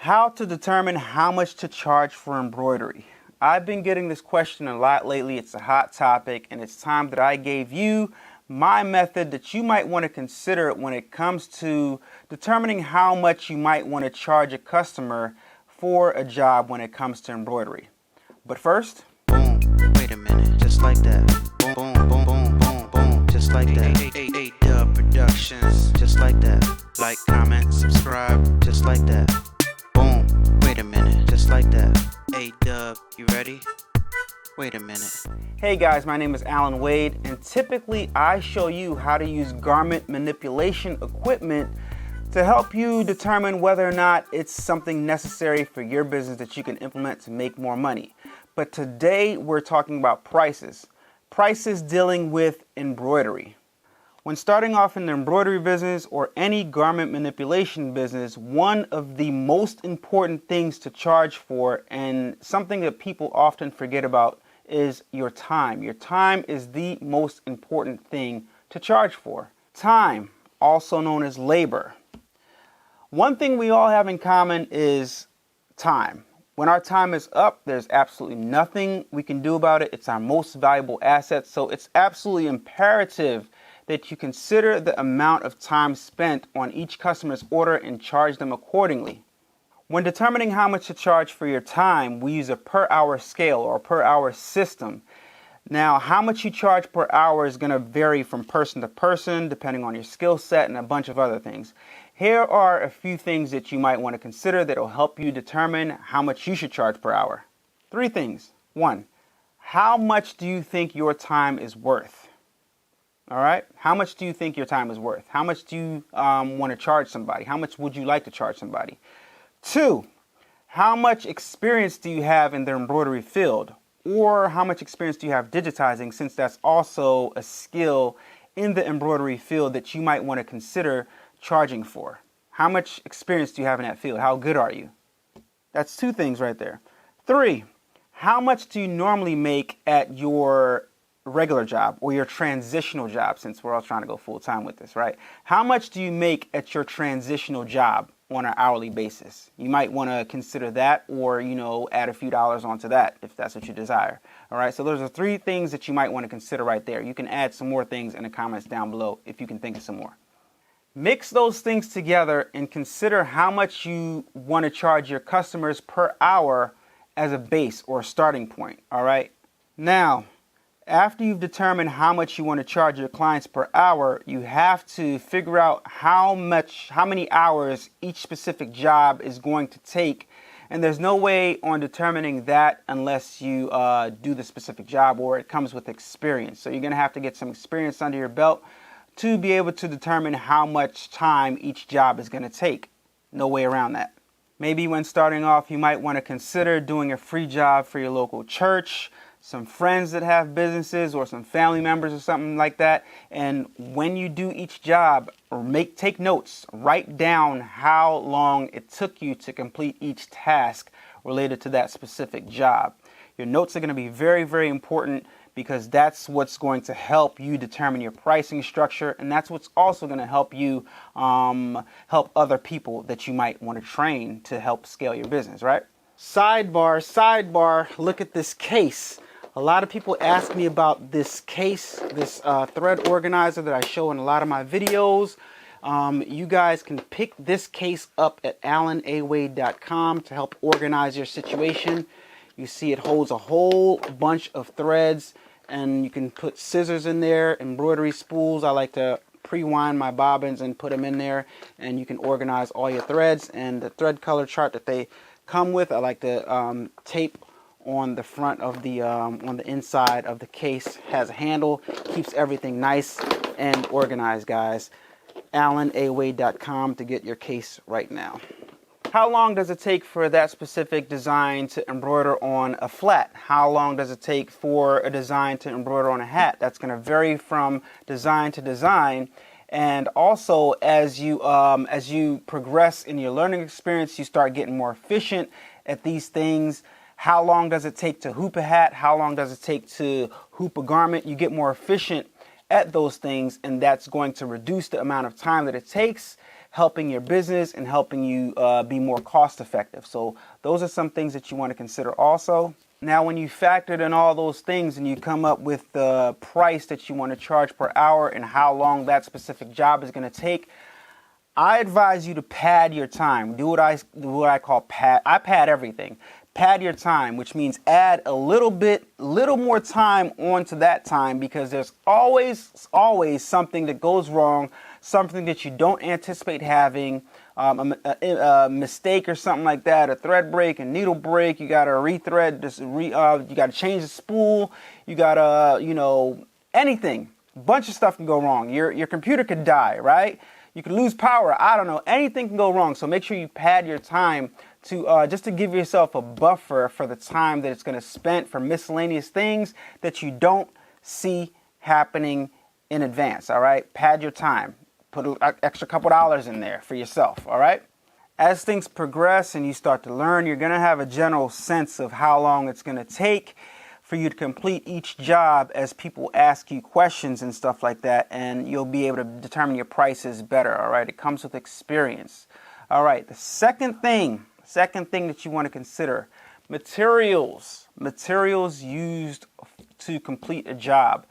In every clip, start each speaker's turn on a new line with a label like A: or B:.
A: How to determine how much to charge for embroidery. I've been getting this question a lot lately. It's a hot topic, and it's time that I gave you my method that you might want to consider when it comes to determining how much you might want to charge a customer for a job when it comes to embroidery. But first,
B: boom, wait a minute, just like that. Boom, boom, boom, boom, boom, boom, just like that. A-Dubb Productions, just like that. Like, comment, subscribe, just like that. Boom, wait a minute, just like that. A-Dubb, you ready? Wait a minute.
A: Hey guys, my name is Allan Wade, and typically I show you how to use garment manipulation equipment to help you determine whether or not it's something necessary for your business that you can implement to make more money. But today we're talking about prices. Prices dealing with embroidery. When starting off in the embroidery business or any garment manipulation business, one of the most important things to charge for, and something that people often forget about, is your time. Your time is the most important thing to charge for. Time, also known as labor. One thing we all have in common is time. When our time is up, there's absolutely nothing we can do about it. It's our most valuable asset, so it's absolutely imperative that you consider the amount of time spent on each customer's order and charge them accordingly. When determining how much to charge for your time, we use a per hour scale or per hour system. Now, how much you charge per hour is going to vary from person to person, depending on your skill set and a bunch of other things. Here are a few things that you might want to consider that will help you determine how much you should charge per hour. 3 things. 1, how much do you think your time is worth? All right. How much do you think your time is worth? How much do you want to charge somebody? How much would you like to charge somebody? 2, how much experience do you have in the embroidery field? Or how much experience do you have digitizing, since that's also a skill in the embroidery field that you might want to consider charging for? How much experience do you have in that field? How good are you? That's 2 things right there. 3, how much do you normally make at your regular job or your transitional job, since we're all trying to go full time with this, right? How much do you make at your transitional job on an hourly basis? You might want to consider that, or, add a few dollars onto that if that's what you desire. All right. So those are 3 things that you might want to consider right there. You can add some more things in the comments down below if you can think of some more. Mix those things together and consider how much you want to charge your customers per hour as a base or starting point. All right. Now, after you've determined how much you want to charge your clients per hour, you have to figure out how many hours each specific job is going to take. And there's no way on determining that unless you do the specific job, or it comes with experience. So you're going to have to get some experience under your belt to be able to determine how much time each job is going to take. No way around that. Maybe when starting off, you might want to consider doing a free job for your local church, some friends that have businesses, or some family members or something like that. And when you do each job, take notes, write down how long it took you to complete each task related to that specific job. Your notes are going to be very, very important, because that's what's going to help you determine your pricing structure, and that's what's also going to help you help other people that you might want to train to help scale your business, right? Sidebar, look at this case. A lot of people ask me about this case, this thread organizer that I show in a lot of my videos. You guys can pick this case up at allanawade.com to help organize your situation. You see it holds a whole bunch of threads, and you can put scissors in there, embroidery spools. I like to pre-wind my bobbins and put them in there, and you can organize all your threads. And the thread color chart that they come with, I like to tape on the front of the on the inside of the case. Has a handle, keeps everything nice and organized, guys. allanawade.com to get your case right now. How long does it take for that specific design to embroider on a flat? How long does it take for a design to embroider on a hat? That's going to vary from design to design. And also, as you progress in your learning experience, you start getting more efficient at these things. How long does it take to hoop a hat? How long does it take to hoop a garment? You get more efficient at those things, and that's going to reduce the amount of time that it takes helping your business and helping you be more cost effective. So those are some things that you want to consider also. Now, when you factored in all those things and you come up with the price that you want to charge per hour and how long that specific job is going to take, I advise you to pad your time. Do what I call pad. I pad everything. Pad your time, which means add a little more time onto that time, because there's always something that goes wrong, something that you don't anticipate having, a mistake or something like that, a thread break, a needle break. You got to rethread this. You got to change the spool. You got to, anything. A bunch of stuff can go wrong. Your computer could die, right? You can lose power. I don't know. Anything can go wrong. So make sure you pad your time to just to give yourself a buffer for the time that it's going to spend for miscellaneous things that you don't see happening in advance. All right. Pad your time. Put an extra couple dollars in there for yourself. All right. As things progress and you start to learn, you're going to have a general sense of how long it's going to take for you to complete each job as people ask you questions and stuff like that, and you'll be able to determine your prices better. All right, it comes with experience. All right, the second thing that you want to consider: materials used to complete a job.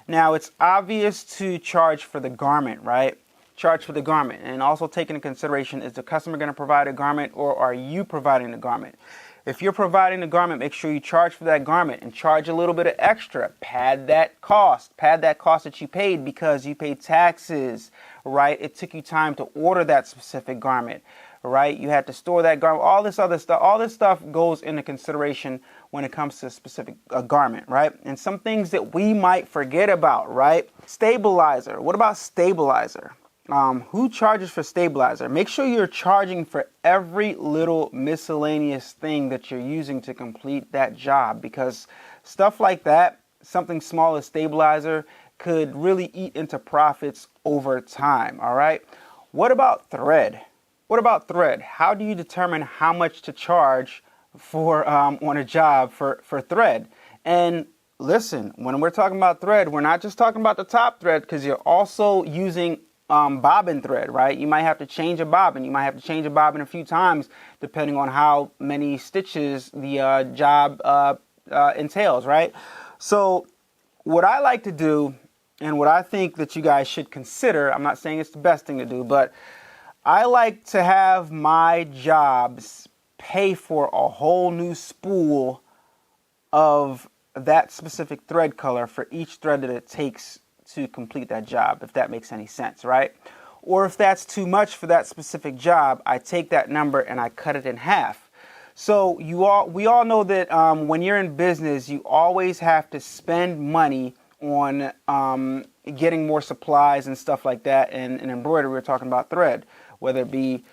A: Now, it's obvious to charge for the garment, right? Charge for the garment, and also take into consideration, is the customer going to provide a garment, or are you providing the garment? If you're providing the garment, make sure you charge for that garment and charge a little bit of extra. Pad that cost that you paid because you paid taxes, right? It took you time to order that specific garment, right? You had to store that garment, all this other stuff. All this stuff goes into consideration when it comes to a specific garment, right? And some things that we might forget about, right? Stabilizer. What about stabilizer? Who charges for stabilizer? Make sure you're charging for every little miscellaneous thing that you're using to complete that job, because stuff like that, something small as stabilizer, could really eat into profits over time. All right. What about thread? How do you determine how much to charge for on a job for thread? And listen, when we're talking about thread, we're not just talking about the top thread, because you're also using bobbin thread, right? You might have to change a bobbin. You might have to change a bobbin a few times depending on how many stitches the job entails, right? So what I like to do, and what I think that you guys should consider, I'm not saying it's the best thing to do, but I like to have my jobs pay for a whole new spool of that specific thread color for each thread that it takes to complete that job, if that makes any sense, right? Or if that's too much for that specific job, I take that number and I cut it in half. So we all know that when you're in business, you always have to spend money on getting more supplies and stuff like that. And in embroidery, we're talking about thread, whether it be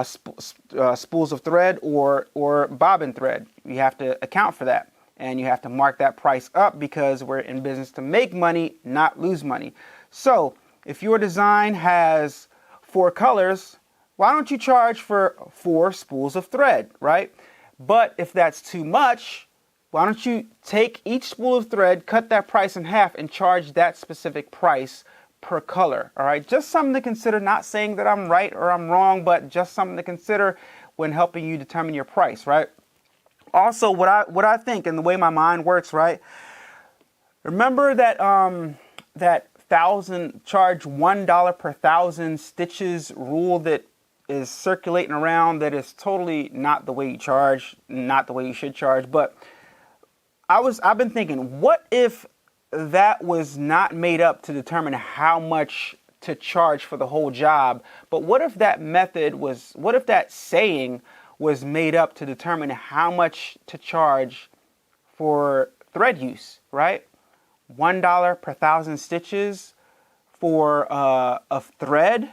A: spools of thread or bobbin thread. You have to account for that. And you have to mark that price up, because we're in business to make money, not lose money. So if your design has 4 colors, why don't you charge for 4 spools of thread, right? But if that's too much, why don't you take each spool of thread, cut that price in half, and charge that specific price per color, all right? Just something to consider, not saying that I'm right or I'm wrong, but just something to consider when helping you determine your price, right? Also, what I think, and the way my mind works, right? Remember that charge $1 per 1,000 stitches rule that is circulating around, that is totally not the way you charge, not the way you should charge. But I've been thinking, what if that was not made up to determine how much to charge for the whole job? But what if that saying was made up to determine how much to charge for thread use, right? $1 per 1,000 stitches for a thread,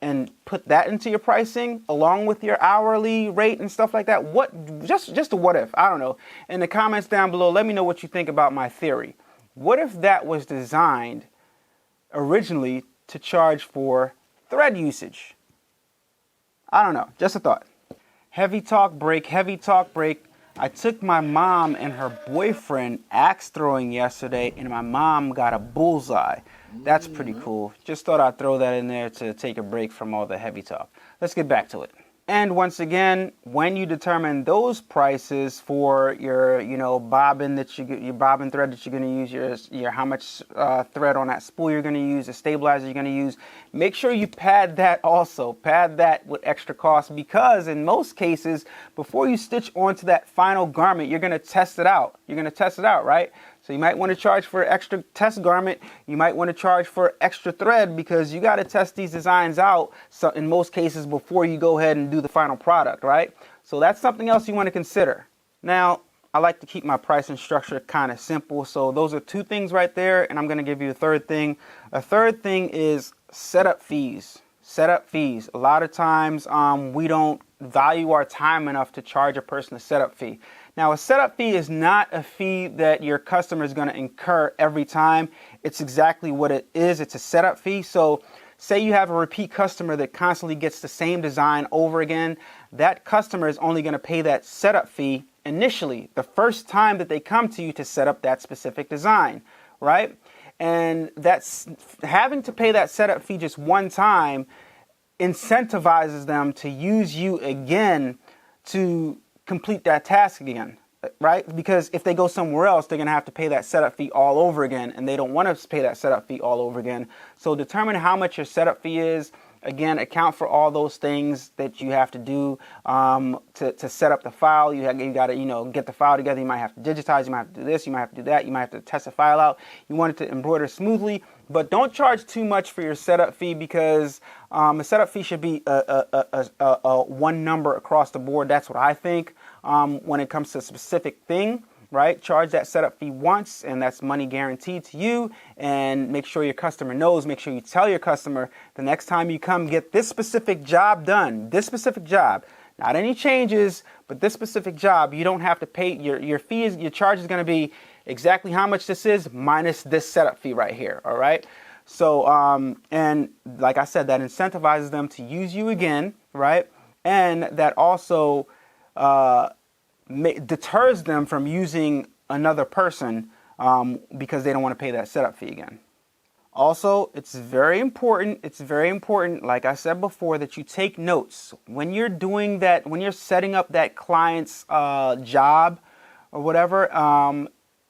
A: and put that into your pricing along with your hourly rate and stuff like that. Just a what if? I don't know. In the comments down below, let me know what you think about my theory. What if that was designed originally to charge for thread usage? I don't know. Just a thought. Heavy talk break. I took my mom and her boyfriend axe throwing yesterday, and my mom got a bullseye. That's pretty cool. Just thought I'd throw that in there to take a break from all the heavy talk. Let's get back to it. And once again, when you determine those prices for your, bobbin your bobbin thread that you're going to use, your how much thread on that spool you're going to use, the stabilizer you're going to use, make sure you pad that also. Pad that with extra cost, because in most cases, before you stitch onto that final garment, you're going to test it out. You're going to test it out, right? So you might want to charge for an extra test garment. You might want to charge for extra thread, because you got to test these designs out, so in most cases, before you go ahead and do the final product, right? So that's something else you want to consider. Now, I like to keep my pricing structure kind of simple. So those are two things right there, and I'm going to give you a third thing. A third thing is setup fees. Setup fees. A lot of times we don't value our time enough to charge a person a setup fee. Now, a setup fee is not a fee that your customer is going to incur every time. It's exactly what it is. It's a setup fee. So say you have a repeat customer that constantly gets the same design over again. That customer is only going to pay that setup fee initially, the first time that they come to you to set up that specific design, right? And that's having to pay that setup fee just one time incentivizes them to use you again to complete that task again, right? Because if they go somewhere else, they're going to have to pay that setup fee all over again, and they don't want to pay that setup fee all over again. So determine how much your setup fee is. Again, account for all those things that you have to do to set up the file. You got to, get the file together. You might have to digitize. You might have to do this. You might have to do that. You might have to test the file out. You want it to embroider smoothly, but don't charge too much for your setup fee, because a setup fee should be a one number across the board. That's what I think when it comes to a specific thing. Right? Charge that setup fee once, and that's money guaranteed to you. And make sure your customer knows. Make sure you tell your customer the next time you come get this specific job done, this specific job, not any changes, but this specific job, you don't have to pay your fee. Your charge is going to be exactly how much this is minus this setup fee right here. All right. So, and like I said, that incentivizes them to use you again, right? And that also deters them from using another person because they don't want to pay that setup fee again. Also, it's very important, like I said before, that you take notes. When you're doing that, when you're setting up that client's job or whatever,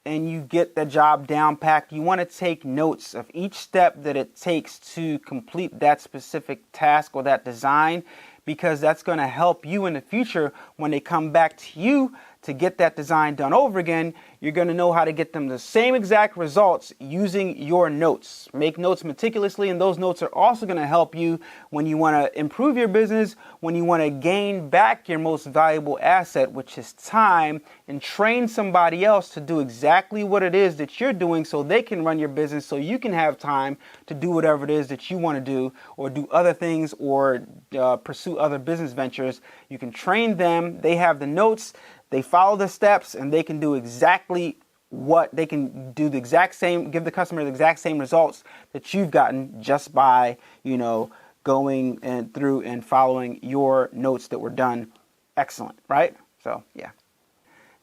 A: and you get the job down packed, you want to take notes of each step that it takes to complete that specific task or that design, because that's going to help you in the future when they come back to you to get that design done over again. You're going to know how to get them the same exact results using your notes. Make notes meticulously, and those notes are also going to help you when you want to improve your business, when you want to gain back your most valuable asset, which is time, and train somebody else to do exactly what it is that you're doing so they can run your business, so you can have time to do whatever it is that you want to do, or do other things, or pursue other business ventures. You can train them. They have the notes. They follow the steps, and they can do exactly what they can do, the exact same, give the customer the exact same results that you've gotten just by, going and through and following your notes that were done. Excellent, right? So, yeah.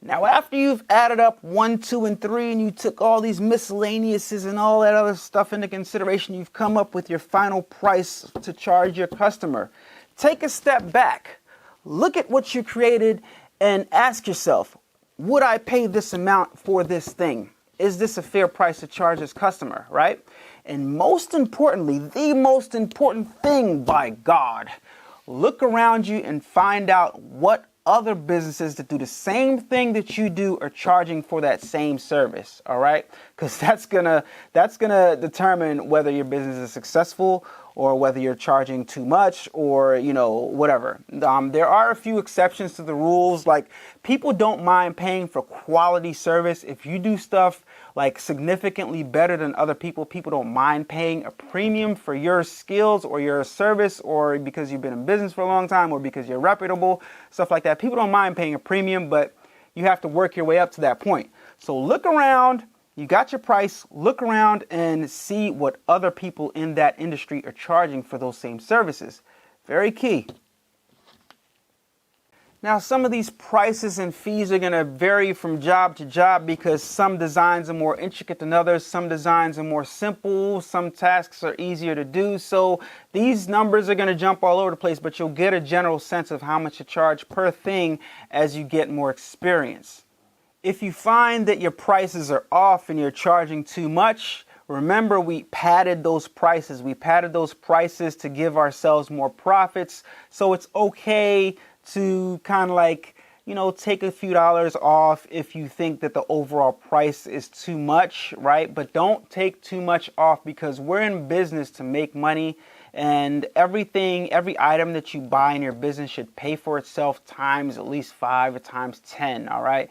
A: Now, after you've added up 1, 2, and 3, and you took all these miscellaneouses and all that other stuff into consideration, you've come up with your final price to charge your customer. Take a step back. Look at what you created and ask yourself, would I pay this amount for this thing? Is this a fair price to charge this customer, right? And most importantly, the most important thing, by God, look around you and find out what other businesses that do the same thing that you do are charging for that same service, all right? Because that's gonna determine whether your business is successful or whether you're charging too much, or, whatever. There are a few exceptions to the rules. Like, people don't mind paying for quality service. If you do stuff like significantly better than other people, people don't mind paying a premium for your skills or your service, or because you've been in business for a long time, or because you're reputable, stuff like that. People don't mind paying a premium, but you have to work your way up to that point. So look around. You got your price, look around and see what other people in that industry are charging for those same services. Very key. Now, some of these prices and fees are going to vary from job to job because some designs are more intricate than others. Some designs are more simple. Some tasks are easier to do. So these numbers are going to jump all over the place, but you'll get a general sense of how much to charge per thing as you get more experience. If you find that your prices are off and you're charging too much, remember we padded those prices. We padded those prices to give ourselves more profits. So it's okay to kind of like, take a few dollars off if you think that the overall price is too much, right? But don't take too much off because we're in business to make money, and every item that you buy in your business should pay for itself times at least 5 or times 10, all right?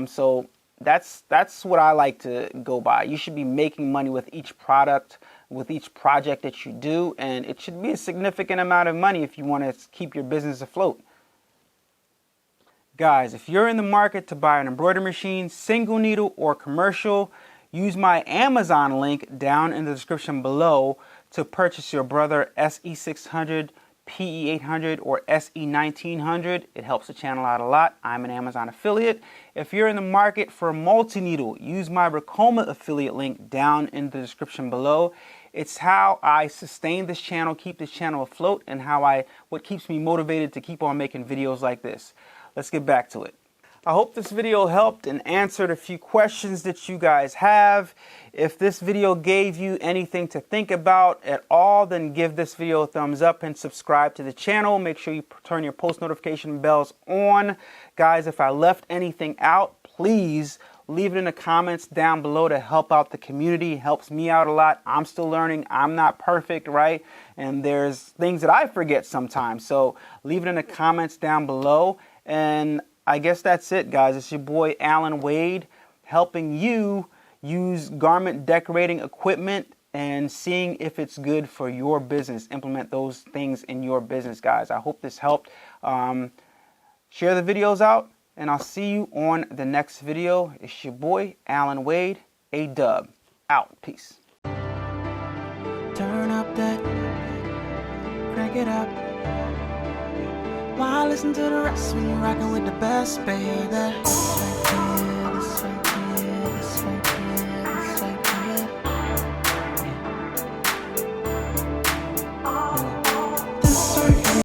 A: So that's what I like to go by. You should be making money with each product, with each project that you do, and it should be a significant amount of money if you want to keep your business afloat. Guys, if you're in the market to buy an embroidery machine, single needle or commercial, use my Amazon link down in the description below to purchase your Brother SE600, PE800, or SE1900. It helps the channel out a lot. I'm an Amazon affiliate. If you're in the market for multi-needle, use my Ricoma affiliate link down in the description below. It's how I sustain this channel, keep this channel afloat, and what keeps me motivated to keep on making videos like this. Let's get back to it. I hope this video helped and answered a few questions that you guys have. If this video gave you anything to think about at all, then give this video a thumbs up and subscribe to the channel. Make sure you turn your post notification bells on. Guys, if I left anything out, please leave it in the comments down below to help out the community. It helps me out a lot. I'm still learning. I'm not perfect, right? And there's things that I forget sometimes. So leave it in the comments down below. And I guess that's it, guys. It's your boy Allan Wade helping you use garment decorating equipment and seeing if it's good for your business. Implement those things in your business, guys. I hope this helped. Share the videos out, and I'll see you on the next video. It's your boy Allan Wade, A-Dubb. Out. Peace.
B: Turn up that, crank it up. Why listen to the rest when you're rocking with the best, baby?